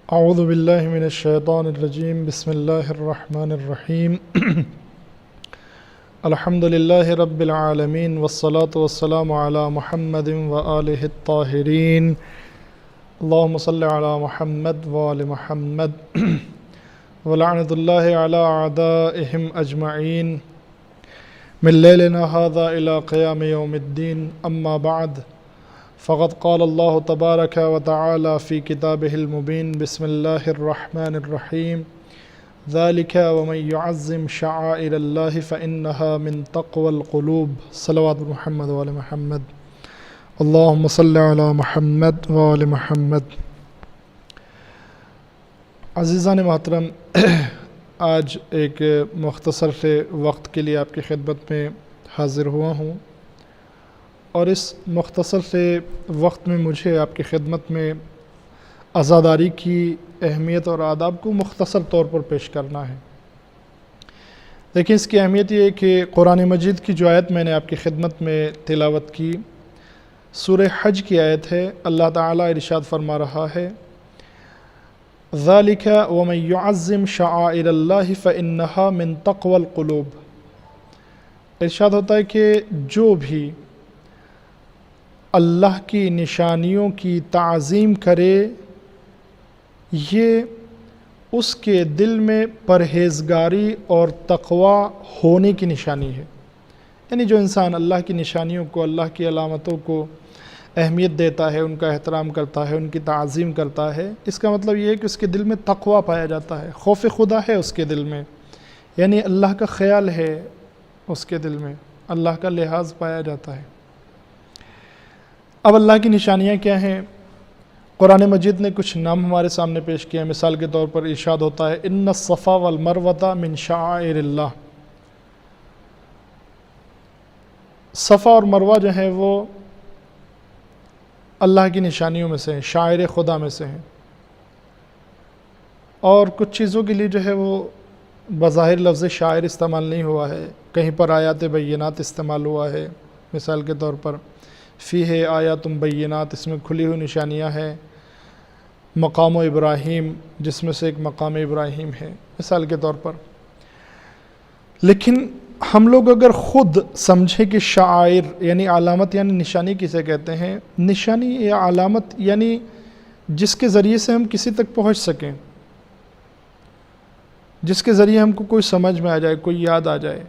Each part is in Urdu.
اعوذ باللہ من الشیطان الرجیم بسم اللہ الرحمن الرحیم الحمد للہ رب العالمین والصلاة والسلام علی محمد وآلہ الطاہرین اللہم صلی علی محمد وآل محمد ولعنت اللہ علی اعدائہم اجمعین من لیلنا هذا الى قیام یوم الدین اما بعد فقد قال اللہ تبارک و تعالی فی کتابہ المبین بسم اللہ الرحمن الرحیم ذالک ومن یعظم شعائر اللہ فإنها من تقوی القلوب صلوات محمد وآل محمد اللہم صلی علی محمد وآل محمد۔ عزیزان محترم، آج ایک مختصر سے وقت کے لیے آپ کی خدمت میں حاضر ہوا ہوں، اور اس مختصر سے وقت میں مجھے آپ کی خدمت میں عزاداری کی اہمیت اور آداب کو مختصر طور پر پیش کرنا ہے۔ لیکن اس کی اہمیت یہ ہے کہ قرآن مجید کی جو آیت میں نے آپ کی خدمت میں تلاوت کی، سورہ حج کی آیت ہے۔ اللہ تعالیٰ ارشاد فرما رہا ہے ذَلِكَ وَمَن يُعَظِّمْ شَعَائِرَ اللَّهِ فَإِنَّهَا مِن تَقْوَى الْقُلُوبِ۔ ارشاد ہوتا ہے کہ جو بھی اللہ کی نشانیوں کی تعظیم کرے، یہ اس کے دل میں پرہیزگاری اور تقوی ہونے کی نشانی ہے۔ یعنی جو انسان اللہ کی نشانیوں کو، اللہ کی علامتوں کو اہمیت دیتا ہے، ان کا احترام کرتا ہے، ان کی تعظیم کرتا ہے، اس کا مطلب یہ ہے کہ اس کے دل میں تقوی پایا جاتا ہے، خوف خدا ہے اس کے دل میں، یعنی اللہ کا خیال ہے اس کے دل میں، اللہ کا لحاظ پایا جاتا ہے۔ اب اللہ کی نشانیاں کیا ہیں؟ قرآن مجید نے کچھ نام ہمارے سامنے پیش کیا ہیں۔ مثال کے طور پر ارشاد ہوتا ہے ان الصفا والمروہ من شعائر اللہ۔ صفا اور مروہ جو ہیں وہ اللہ کی نشانیوں میں سے ہیں، شاعر خدا میں سے ہیں، اور کچھ چیزوں کے لیے جو ہے وہ بظاہر لفظ شاعر استعمال نہیں ہوا ہے، کہیں پر آیات بینات استعمال ہوا ہے۔ مثال کے طور پر فیہ آیات بینات، اس میں کھلی ہوئی نشانیاں ہیں۔ مقام ابراہیم، جس میں سے ایک مقام ابراہیم ہے، مثال کے طور پر۔ لیکن ہم لوگ اگر خود سمجھیں کہ شعائر یعنی علامت یعنی نشانی کسے کہتے ہیں، نشانی یا علامت یعنی جس کے ذریعے سے ہم کسی تک پہنچ سکیں، جس کے ذریعے ہم کو کوئی سمجھ میں آ جائے، کوئی یاد آ جائے،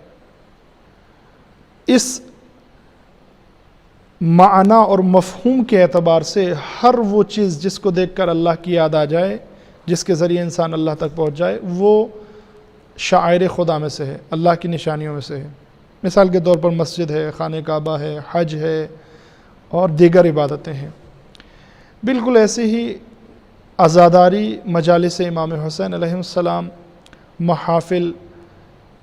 اس معنی اور مفہوم کے اعتبار سے ہر وہ چیز جس کو دیکھ کر اللہ کی یاد آ جائے، جس کے ذریعے انسان اللہ تک پہنچ جائے، وہ شاعر خدا میں سے ہے، اللہ کی نشانیوں میں سے ہے۔ مثال کے طور پر مسجد ہے، خانہ کعبہ ہے، حج ہے، اور دیگر عبادتیں ہیں۔ بالکل ایسے ہی عزاداری، مجالس امام حسین علیہ السلام، محافل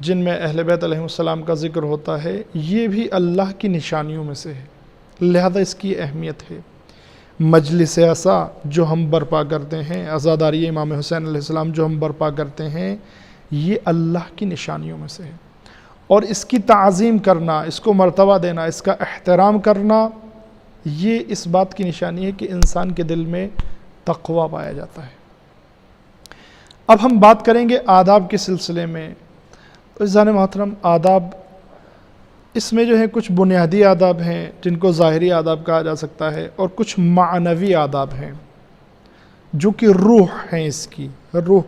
جن میں اہل بیت علیہ السلام کا ذکر ہوتا ہے، یہ بھی اللہ کی نشانیوں میں سے ہے، لہذا اس کی اہمیت ہے۔ مجلس عصا جو ہم برپا کرتے ہیں، عزاداری امام حسین علیہ السلام جو ہم برپا کرتے ہیں، یہ اللہ کی نشانیوں میں سے ہے، اور اس کی تعظیم کرنا، اس کو مرتبہ دینا، اس کا احترام کرنا، یہ اس بات کی نشانی ہے کہ انسان کے دل میں تقوی پایا جاتا ہے۔ اب ہم بات کریں گے آداب کے سلسلے میں۔ عزیزان محترم، آداب، اس میں جو ہے کچھ بنیادی آداب ہیں جن کو ظاہری آداب کہا جا سکتا ہے، اور کچھ معنوی آداب ہیں جو کہ روح ہیں، اس کی روح۔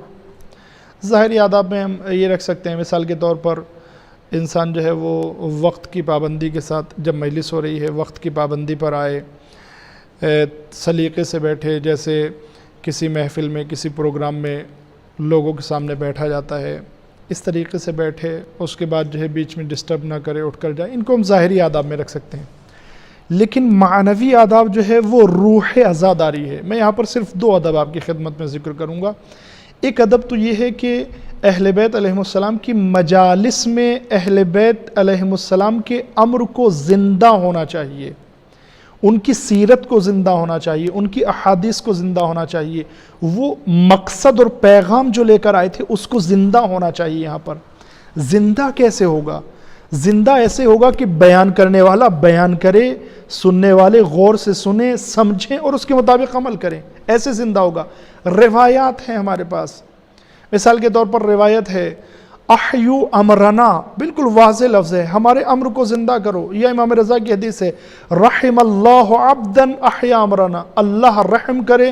ظاہری آداب میں ہم یہ رکھ سکتے ہیں، مثال کے طور پر انسان جو ہے وہ وقت کی پابندی کے ساتھ، جب مجلس ہو رہی ہے وقت کی پابندی پر آئے، سلیقے سے بیٹھے، جیسے کسی محفل میں، کسی پروگرام میں لوگوں کے سامنے بیٹھا جاتا ہے، اس طریقے سے بیٹھے، اس کے بعد جو ہے بیچ میں ڈسٹرب نہ کرے، اٹھ کر جائے۔ ان کو ہم ظاہری آداب میں رکھ سکتے ہیں۔ لیکن معنوی آداب جو ہے وہ روح عزاداری ہے۔ میں یہاں پر صرف دو ادب آپ کی خدمت میں ذکر کروں گا۔ ایک ادب تو یہ ہے کہ اہل بیت علیہ السلام کی مجالس میں اہل بیت علیہ السلام کے امر کو زندہ ہونا چاہیے، ان کی سیرت کو زندہ ہونا چاہیے، ان کی احادیث کو زندہ ہونا چاہیے، وہ مقصد اور پیغام جو لے کر آئے تھے اس کو زندہ ہونا چاہیے۔ یہاں پر زندہ کیسے ہوگا؟ زندہ ایسے ہوگا کہ بیان کرنے والا بیان کرے، سننے والے غور سے سنیں، سمجھیں اور اس کے مطابق عمل کریں، ایسے زندہ ہوگا۔ روایات ہیں ہمارے پاس، مثال کے طور پر روایت ہے احیو امرنا، بالکل واضح لفظ ہے، ہمارے امر کو زندہ کرو۔ یہ امام رضا کی حدیث ہے، رحم اللہ عبدا احیا امرنا، اللہ رحم کرے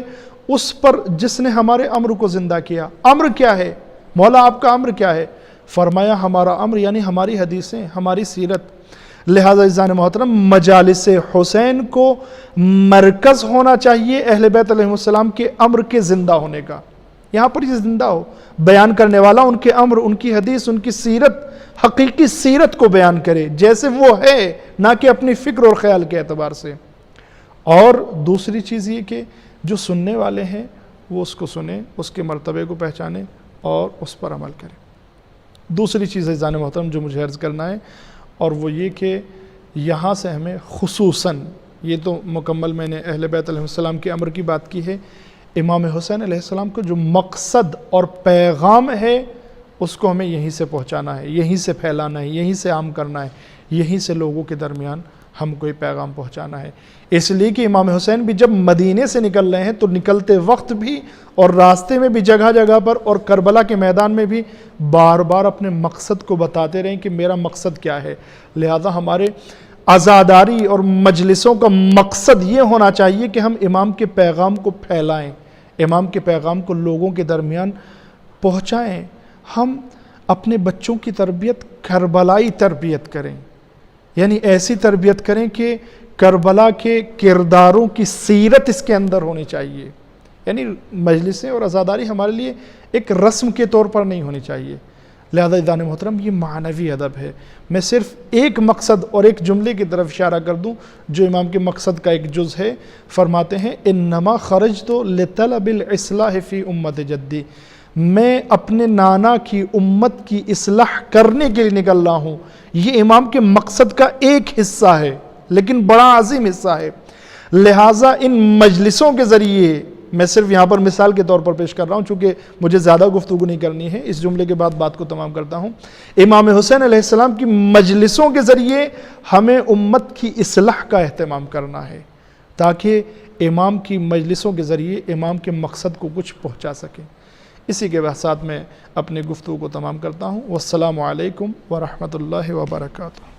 اس پر جس نے ہمارے امر کو زندہ کیا۔ امر کیا ہے؟ مولا آپ کا امر کیا ہے؟ فرمایا ہمارا امر یعنی ہماری حدیثیں، ہماری سیرت۔ لہذا عزیزان محترم، مجالس حسین کو مرکز ہونا چاہیے اہل بیت علیہ السلام کے امر کے زندہ ہونے کا۔ یہاں پر یہ زندہ ہو، بیان کرنے والا ان کے امر، ان کی حدیث، ان کی سیرت، حقیقی سیرت کو بیان کرے جیسے وہ ہے، نہ کہ اپنی فکر اور خیال کے اعتبار سے۔ اور دوسری چیز یہ کہ جو سننے والے ہیں وہ اس کو سنیں، اس کے مرتبے کو پہچانیں اور اس پر عمل کریں۔ دوسری چیز عزیزان محترم جو مجھے عرض کرنا ہے، اور وہ یہ کہ یہاں سے ہمیں خصوصاً، یہ تو مکمل میں نے اہل بیت علیہ السلام کے امر کی بات کی ہے، امام حسین علیہ السلام کو جو مقصد اور پیغام ہے اس کو ہمیں یہیں سے پہنچانا ہے، یہیں سے پھیلانا ہے، یہیں سے عام کرنا ہے، یہیں سے لوگوں کے درمیان ہم کو یہ پیغام پہنچانا ہے۔ اس لیے کہ امام حسین بھی جب مدینے سے نکل رہے ہیں تو نکلتے وقت بھی اور راستے میں بھی جگہ جگہ پر اور کربلا کے میدان میں بھی بار بار اپنے مقصد کو بتاتے رہیں کہ میرا مقصد کیا ہے۔ لہذا ہمارے عزاداری اور مجلسوں کا مقصد یہ ہونا چاہیے کہ ہم امام کے پیغام کو پھیلائیں، امام کے پیغام کو لوگوں کے درمیان پہنچائیں۔ ہم اپنے بچوں کی تربیت کربلائی تربیت کریں، یعنی ایسی تربیت کریں کہ کربلا کے کرداروں کی سیرت اس کے اندر ہونی چاہیے۔ یعنی مجلسیں اور عزاداری ہمارے لیے ایک رسم کے طور پر نہیں ہونی چاہیے۔ لہذا عزیزان محترم، یہ معنوی ادب ہے۔ میں صرف ایک مقصد اور ایک جملے کی طرف اشارہ کر دوں جو امام کے مقصد کا ایک جز ہے۔ فرماتے ہیں انما خرجت لطلب الاصلاح فی امت جدی، میں اپنے نانا کی امت کی اصلاح کرنے کے لیے نکل رہا ہوں۔ یہ امام کے مقصد کا ایک حصہ ہے لیکن بڑا عظیم حصہ ہے۔ لہٰذا ان مجلسوں کے ذریعے، میں صرف یہاں پر مثال کے طور پر پیش کر رہا ہوں چونکہ مجھے زیادہ گفتگو نہیں کرنی ہے، اس جملے کے بعد بات کو تمام کرتا ہوں۔ امام حسین علیہ السلام کی مجلسوں کے ذریعے ہمیں امت کی اصلاح کا اہتمام کرنا ہے تاکہ امام کی مجلسوں کے ذریعے امام کے مقصد کو کچھ پہنچا سکیں۔ اسی کے ساتھ میں اپنی گفتگو کو تمام کرتا ہوں۔ والسلام علیکم ورحمۃ اللہ وبرکاتہ۔